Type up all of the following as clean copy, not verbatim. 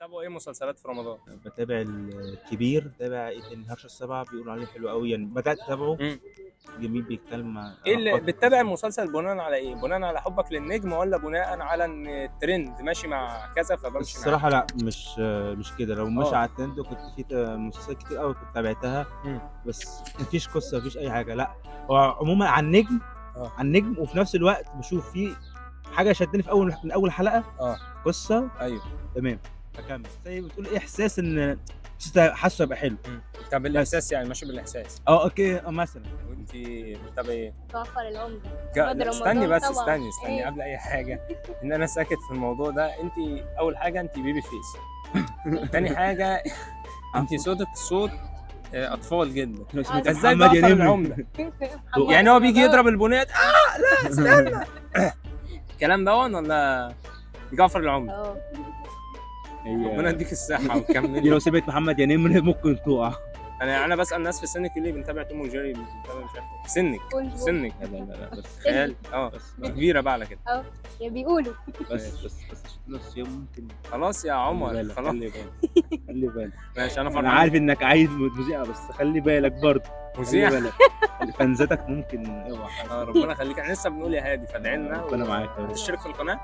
بتتابعوا ايه مسلسلات في رمضان؟ بتابع الكبير، بتابع ايه تاني، هرش السبعة بيقولوا عليه حلو قوي يعني، بدأت اتابعه. امم جميل، بيتكلم عن ايه اللي علاقات. بتتابع المسلسل بناء على ايه؟ بناء على حبك للنجم ولا بناء على ان الترند ماشي مع كذا بس فبمشي معاه؟ الصراحة لا، مش كده. لو ماشي اه. على الترند كنت في مسلسلات كتير قوي كنت تابعتها، امم بس مفيش قصة، مفيش أي حاجة. لا، هو عموما عن النجم، اه. عن النجم، وفي نفس الوقت بشوف فيه حاجة شدني في من أول حلقة. اه. قصة ايوه. تمام، أكمل زي ما بتقول إيه، إحساس إن حاسه هيبقى حلو. طب بس بالاحساس يعني ماشي بالاحساس. اوكي، مثلا وانت بتتابع ايه؟ جعفر العمدة لا بعد استني رمضان بس، طبعا. استني إيه؟ قبل اي حاجه ان انا ساكت في الموضوع ده. انت اول حاجه انت بيبي فيس، تاني حاجه انت صوتك صوت اطفال جدا. لو سمعت ازاي محمد يا جعفر نمر. العمده؟ محمد يعني هو بيجي رمضان. يضرب البنات لا استنى الكلام ده ولا جعفر العمده؟ اه ربنا يديك الصحه دي وتكمل. لو سمعت محمد يا نمر ممكن تقع. انا بسال ناس في سنك اللي بنتابع توم وجيري، بنتابع مش عارف إيه. في سنك، سبونج في بوب. سنك لا بس خيال. بس دي كبيره بقى على كده. اه يا بيقولوا. بس نص يوم ممكن. خلاص يا خلي عمر بالك، خلاص. خلي بالك. ماشي انا انا فرحان. عارف انك عايز مذيعة، بس خلي بالك برضه. خلي مذيع. بالك، فنزتك ممكن اوعى. ربنا يخليك، احنا لسه بنقول يا هادي فادعي لنا ربنا معاك يا رب. وتشترك في القناه.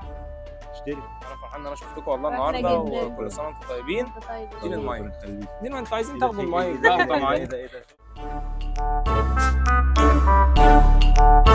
اشترك. انا فرحان ان انا شفتكم والله فرحنا النهارده، جداً. وكل سنه وانتم طيبين. انت طيب. اديني المايك. ربنا يخليك. دي ما انتوا عايزين إيه ده، تاخدوا في- المايك إيه ده، بقى إيه ده، طبعا. إيه ده، إيه ده.